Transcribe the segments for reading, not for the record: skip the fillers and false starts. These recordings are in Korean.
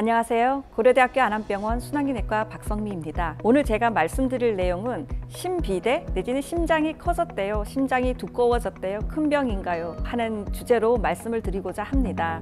안녕하세요. 고려대학교 안암병원 순환기내과 박성미입니다. 오늘 제가 말씀드릴 내용은 심비대 내지는 심장이 커졌대요, 심장이 두꺼워졌대요, 큰 병인가요? 하는 주제로 말씀을 드리고자 합니다.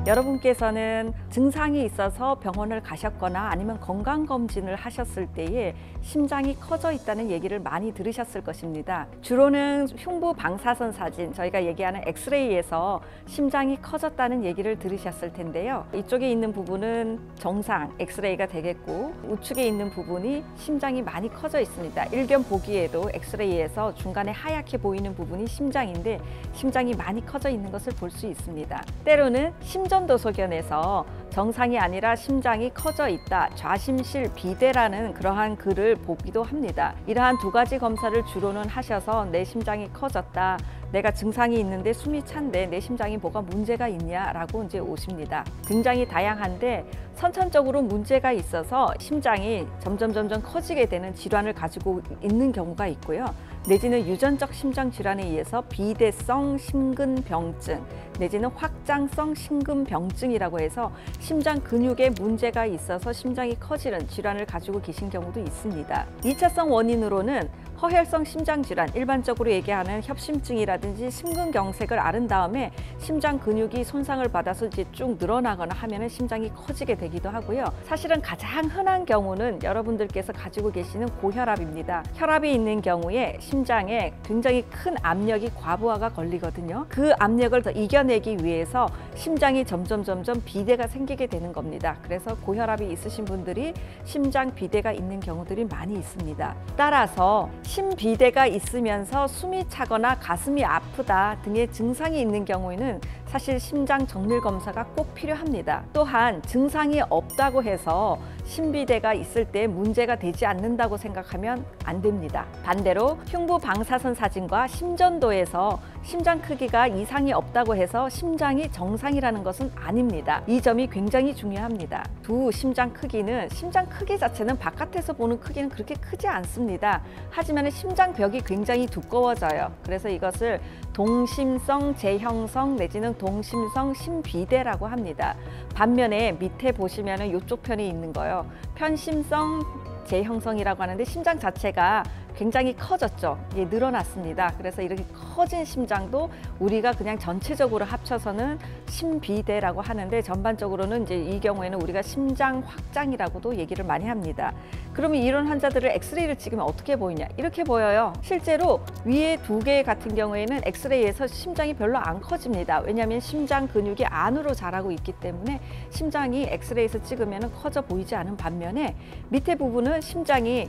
여러분께서는 증상이 있어서 병원을 가셨거나 아니면 건강검진을 하셨을 때에 심장이 커져 있다는 얘기를 많이 들으셨을 것입니다. 주로는 흉부 방사선 사진, 저희가 얘기하는 엑스레이에서 심장이 커졌다는 얘기를 들으셨을 텐데요. 이쪽에 있는 부분은 정상 엑스레이가 되겠고, 우측에 있는 부분이 심장이 많이 커져 있습니다. 일견 보기에도 엑스레이에서 중간에 하얗게 보이는 부분이 심장인데 심장이 많이 커져 있는 것을 볼 수 있습니다. 때로는 심전도소견에서 정상이 아니라 심장이 커져 있다, 좌심실 비대라는 그러한 글을 보기도 합니다. 이러한 두 가지 검사를 주로는 하셔서 내 심장이 커졌다, 내가 증상이 있는데 숨이 찬데 내 심장이 뭐가 문제가 있냐라고 이제 오십니다. 굉장히 다양한데 선천적으로 문제가 있어서 심장이 점점 커지게 되는 질환을 가지고 있는 경우가 있고요. 내지는 유전적 심장 질환에 의해서 비대성 심근병증 내지는 확장성 심근병증이라고 해서 심장 근육에 문제가 있어서 심장이 커지는 질환을 가지고 계신 경우도 있습니다. 2차성 원인으로는 허혈성 심장질환, 일반적으로 얘기하는 협심증이라든지 심근경색을 앓은 다음에 심장 근육이 손상을 받아서 이제 쭉 늘어나거나 하면 심장이 커지게 되기도 하고요. 사실은 가장 흔한 경우는 여러분들께서 가지고 계시는 고혈압입니다. 혈압이 있는 경우에 심장에 굉장히 큰 압력이 과부하가 걸리거든요. 그 압력을 더 이겨내기 위해서 심장이 점점 비대가 생기게 되는 겁니다. 그래서 고혈압이 있으신 분들이 심장 비대가 있는 경우들이 많이 있습니다. 따라서 심비대가 있으면서 숨이 차거나 가슴이 아프다 등의 증상이 있는 경우에는 사실 심장 정밀 검사가 꼭 필요합니다. 또한 증상이 없다고 해서 심비대가 있을 때 문제가 되지 않는다고 생각하면 안 됩니다. 반대로 흉부 방사선 사진과 심전도에서 심장 크기가 이상이 없다고 해서 심장이 정상이라는 것은 아닙니다. 이 점이 굉장히 중요합니다. 두 심장 크기는, 심장 크기 자체는 바깥에서 보는 크기는 그렇게 크지 않습니다. 하지만 심장벽이 굉장히 두꺼워져요. 그래서 이것을 동심성 재형성 내지는 동심성 심비대라고 합니다. 반면에 밑에 보시면 이쪽 편에 있는 거요, 편심성 재형성이라고 하는데 심장 자체가 굉장히 커졌죠. 예, 늘어났습니다. 그래서 이렇게 커진 심장도 우리가 그냥 전체적으로 합쳐서는 심비대라고 하는데, 전반적으로는 이제 이 경우에는 우리가 심장 확장이라고도 얘기를 많이 합니다. 그러면 이런 환자들을 엑스레이를 찍으면 어떻게 보이냐? 이렇게 보여요. 실제로 위에 두 개 같은 경우에는 엑스레이에서 심장이 별로 안 커집니다. 왜냐하면 심장 근육이 안으로 자라고 있기 때문에 심장이 엑스레이에서 찍으면 커져 보이지 않은 반면에 밑에 부분은 심장이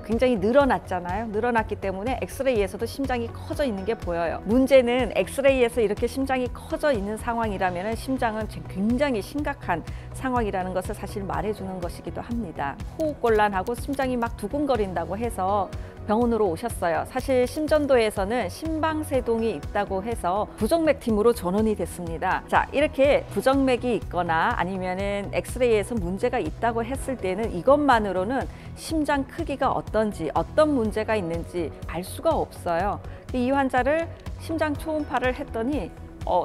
굉장히 늘어났잖아요. 늘어났기 때문에 엑스레이에서도 심장이 커져 있는 게 보여요. 문제는 엑스레이에서 이렇게 심장이 커져 있는 상황이라면 심장은 굉장히 심각한 상황이라는 것을 사실 말해주는 것이기도 합니다. 호흡곤란하고 심장이 막 두근거린다고 해서 병원으로 오셨어요. 사실 심전도에서는 심방세동이 있다고 해서 부정맥 팀으로 전원이 됐습니다. 자, 이렇게 부정맥이 있거나 아니면은 엑스레이에서 문제가 있다고 했을 때는 이것만으로는 심장 크기가 어떤지, 어떤 문제가 있는지 알 수가 없어요. 이 환자를 심장 초음파를 했더니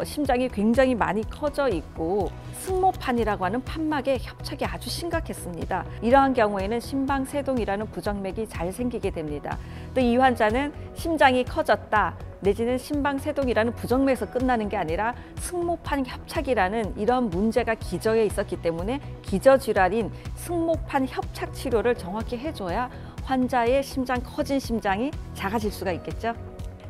심장이 굉장히 많이 커져 있고 승모판이라고 하는 판막에 협착이 아주 심각했습니다. 이러한 경우에는 심방세동이라는 부정맥이 잘 생기게 됩니다. 또 이 환자는 심장이 커졌다 내지는 심방세동이라는 부정맥에서 끝나는 게 아니라 승모판 협착이라는 이런 문제가 기저에 있었기 때문에 기저질환인 승모판 협착 치료를 정확히 해줘야 환자의 심장, 커진 심장이 작아질 수가 있겠죠.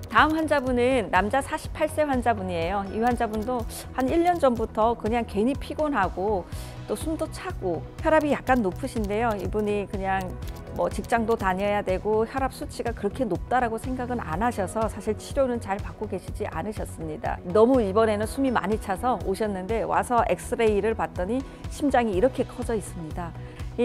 다음 환자분은 남자 48세 환자분이에요. 이 환자분도 한 1년 전부터 그냥 괜히 피곤하고 또 숨도 차고 혈압이 약간 높으신데요. 이분이 그냥 뭐 직장도 다녀야 되고 혈압 수치가 그렇게 높다라고 생각은 안 하셔서 사실 치료는 잘 받고 계시지 않으셨습니다. 너무 이번에는 숨이 많이 차서 오셨는데 와서 엑스레이를 봤더니 심장이 이렇게 커져 있습니다.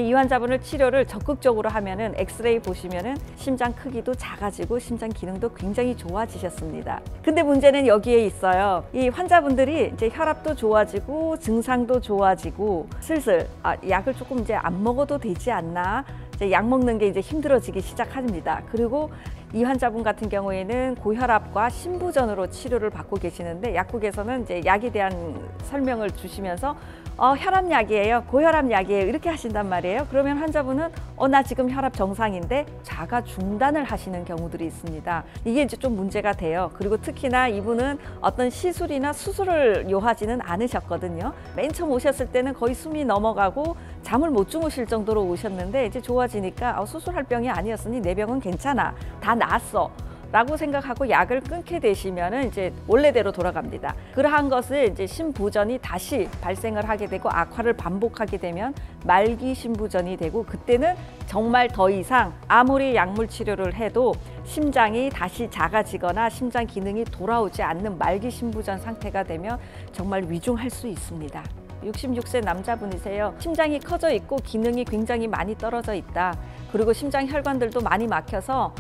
이 환자분을 치료를 적극적으로 하면은 엑스레이 보시면은 심장 크기도 작아지고 심장 기능도 굉장히 좋아지셨습니다. 근데 문제는 여기에 있어요. 이 환자분들이 이제 혈압도 좋아지고 증상도 좋아지고 슬슬 약을 조금 이제 안 먹어도 되지 않나, 이제 약 먹는 게 이제 힘들어지기 시작합니다. 그리고 이 환자분 같은 경우에는 고혈압과 심부전으로 치료를 받고 계시는데 약국에서는 이제 약에 대한 설명을 주시면서 혈압약이에요, 고혈압약이에요 이렇게 하신단 말이에요. 그러면 환자분은 나 지금 혈압 정상인데 자가 중단을 하시는 경우들이 있습니다. 이게 이제 좀 문제가 돼요. 그리고 특히나 이분은 어떤 시술이나 수술을 요하지는 않으셨거든요. 맨 처음 오셨을 때는 거의 숨이 넘어가고 잠을 못 주무실 정도로 오셨는데 이제 좋아지니까 수술할 병이 아니었으니 내 병은 괜찮아, 다 나았어 라고 생각하고 약을 끊게 되시면은 이제 원래대로 돌아갑니다. 그러한 것을 이제 심부전이 다시 발생을 하게 되고 악화를 반복하게 되면 말기 심부전이 되고, 그때는 정말 더 이상 아무리 약물 치료를 해도 심장이 다시 작아지거나 심장 기능이 돌아오지 않는 말기 심부전 상태가 되면 정말 위중할 수 있습니다. 66세 남자분이세요. 심장이 커져 있고 기능이 굉장히 많이 떨어져 있다. 그리고 심장 혈관들도 많이 막혀서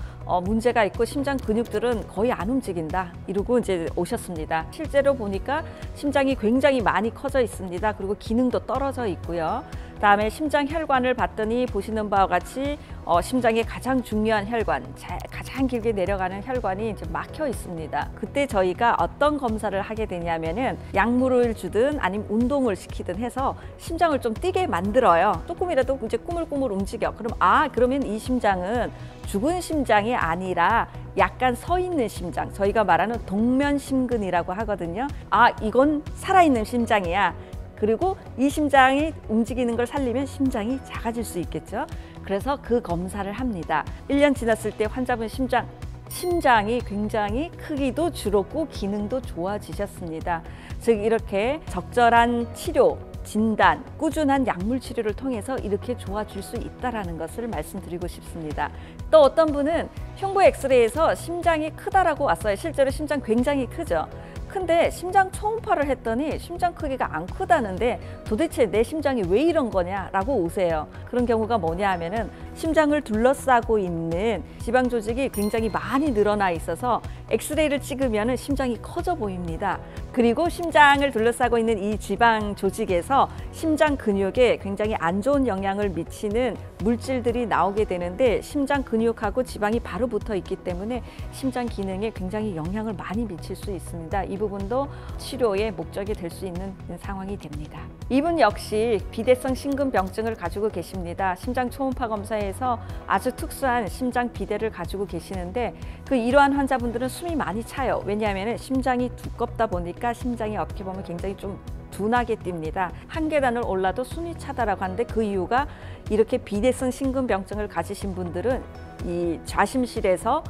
문제가 있고 심장 근육들은 거의 안 움직인다 이러고 이제 오셨습니다. 실제로 보니까 심장이 굉장히 많이 커져 있습니다. 그리고 기능도 떨어져 있고요. 다음에 심장 혈관을 봤더니 보시는 바와 같이 심장의 가장 중요한 혈관, 가장 길게 내려가는 혈관이 이제 막혀 있습니다. 그때 저희가 어떤 검사를 하게 되냐면은 약물을 주든 아니면 운동을 시키든 해서 심장을 좀 뛰게 만들어요. 조금이라도 이제 꾸물꾸물 움직여. 그러면 이 심장은 죽은 심장이 아니라 약간 서 있는 심장, 저희가 말하는 동면심근이라고 하거든요. 이건 살아있는 심장이야. 그리고 이 심장이 움직이는 걸 살리면 심장이 작아질 수 있겠죠. 그래서 그 검사를 합니다. 1년 지났을 때 환자분 심장이 굉장히 크기도 줄었고 기능도 좋아지셨습니다. 즉 이렇게 적절한 치료, 진단, 꾸준한 약물 치료를 통해서 이렇게 좋아질 수 있다는 것을 말씀드리고 싶습니다. 또 어떤 분은 흉부 엑스레이에서 심장이 크다라고 왔어요. 실제로 심장 굉장히 크죠. 근데 심장 초음파를 했더니 심장 크기가 안 크다는데 도대체 내 심장이 왜 이런 거냐라고 오세요. 그런 경우가 뭐냐 하면은 심장을 둘러싸고 있는 지방 조직이 굉장히 많이 늘어나 있어서 엑스레이를 찍으면 심장이 커져 보입니다. 그리고 심장을 둘러싸고 있는 이 지방 조직에서 심장 근육에 굉장히 안 좋은 영향을 미치는 물질들이 나오게 되는데 심장 근육하고 지방이 바로 붙어 있기 때문에 심장 기능에 굉장히 영향을 많이 미칠 수 있습니다. 이 부분도 치료의 목적이 될 수 있는 상황이 됩니다. 이분 역시 비대성 심근병증을 가지고 계십니다. 심장 초음파 검사에서 아주 특수한 심장 비대를 가지고 계시는데 이러한 환자분들은 숨이 많이 차요. 왜냐하면 심장이 두껍다 보니까 심장이 어떻게 보면 굉장히 좀 둔하게 뜁니다. 한 계단을 올라도 숨이 차다라고 하는데 그 이유가 이렇게 비대성 심근병증을 가지신 분들은 이 좌심실에서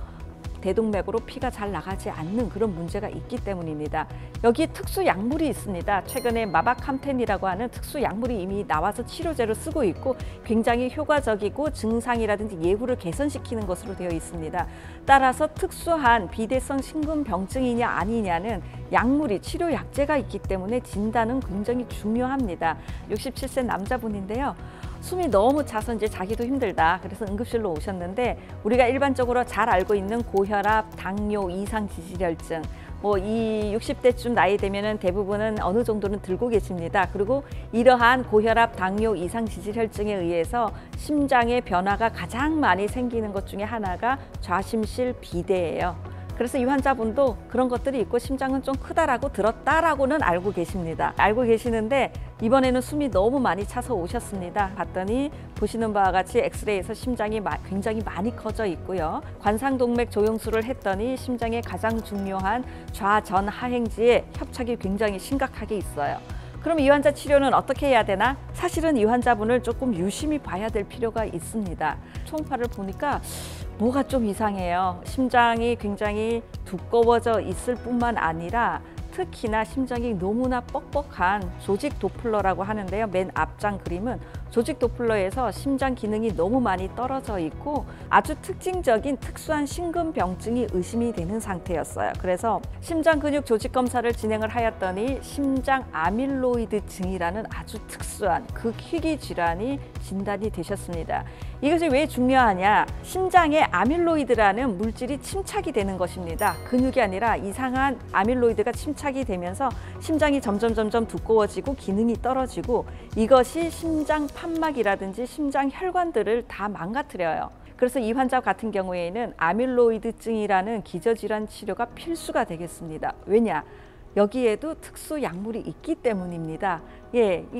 대동맥으로 피가 잘 나가지 않는 그런 문제가 있기 때문입니다. 여기에 특수 약물이 있습니다. 최근에 마바캄텐이라고 하는 특수 약물이 이미 나와서 치료제로 쓰고 있고 굉장히 효과적이고 증상이라든지 예후를 개선시키는 것으로 되어 있습니다. 따라서 특수한 비대성 심근병증이냐 아니냐는 약물이 치료 약제가 있기 때문에 진단은 굉장히 중요합니다. 67세 남자분인데요. 숨이 너무 차서 이제 자기도 힘들다. 그래서 응급실로 오셨는데 우리가 일반적으로 잘 알고 있는 고혈압, 당뇨, 이상지질혈증, 이 60대쯤 나이 되면은 대부분은 어느 정도는 들고 계십니다. 그리고 이러한 고혈압, 당뇨, 이상지질혈증에 의해서 심장의 변화가 가장 많이 생기는 것 중에 하나가 좌심실 비대예요. 그래서 이 환자분도 그런 것들이 있고 심장은 좀 크다라고 들었다라고는 알고 계십니다. 알고 계시는데 이번에는 숨이 너무 많이 차서 오셨습니다. 봤더니 보시는 바와 같이 엑스레이에서 심장이 굉장히 많이 커져 있고요. 관상동맥 조영술을 했더니 심장의 가장 중요한 좌전 하행지에 협착이 굉장히 심각하게 있어요. 그럼 이 환자 치료는 어떻게 해야 되나? 사실은 이 환자분을 조금 유심히 봐야 될 필요가 있습니다. 초음파를 보니까 뭐가 좀 이상해요. 심장이 굉장히 두꺼워져 있을 뿐만 아니라 특히나 심장이 너무나 뻑뻑한 조직 도플러라고 하는데요. 맨 앞장 그림은 조직 도플러에서 심장 기능이 너무 많이 떨어져 있고 아주 특징적인 특수한 심근병증이 의심이 되는 상태였어요. 그래서 심장 근육 조직 검사를 진행을 하였더니 심장 아밀로이드증이라는 아주 특수한 극희귀 질환이 진단이 되셨습니다. 이것이 왜 중요하냐? 심장에 아밀로이드라는 물질이 침착이 되는 것입니다. 근육이 아니라 이상한 아밀로이드가 침착이 되면서 심장이 점점 두꺼워지고 기능이 떨어지고 이것이 심장 판막이라든지 심장 혈관들을 다 망가뜨려요. 그래서 이 환자 같은 경우에는 아밀로이드증이라는 기저질환 치료가 필수가 되겠습니다. 왜냐? 여기에도 특수 약물이 있기 때문입니다.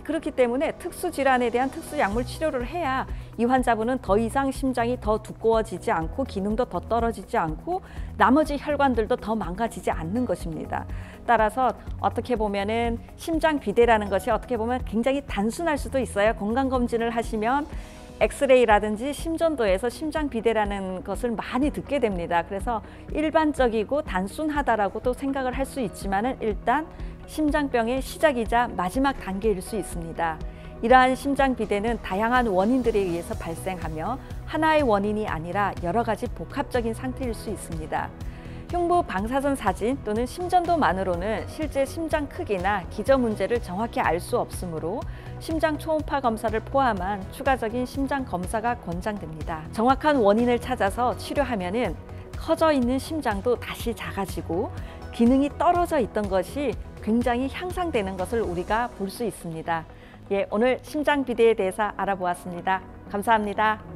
그렇기 때문에 특수 질환에 대한 특수 약물 치료를 해야 이 환자분은 더 이상 심장이 더 두꺼워지지 않고 기능도 더 떨어지지 않고 나머지 혈관들도 더 망가지지 않는 것입니다. 따라서 어떻게 보면은 심장 비대라는 것이 어떻게 보면 굉장히 단순할 수도 있어요. 건강검진을 하시면 엑스레이라든지 심전도에서 심장 비대라는 것을 많이 듣게 됩니다. 그래서 일반적이고 단순하다라고도 생각을 할 수 있지만은 일단 심장병의 시작이자 마지막 단계일 수 있습니다. 이러한 심장 비대는 다양한 원인들에 의해서 발생하며 하나의 원인이 아니라 여러 가지 복합적인 상태일 수 있습니다. 흉부 방사선 사진 또는 심전도만으로는 실제 심장 크기나 기저 문제를 정확히 알 수 없으므로 심장 초음파 검사를 포함한 추가적인 심장 검사가 권장됩니다. 정확한 원인을 찾아서 치료하면은 커져 있는 심장도 다시 작아지고 기능이 떨어져 있던 것이 굉장히 향상되는 것을 우리가 볼 수 있습니다. 오늘 심장 비대에 대해서 알아보았습니다. 감사합니다.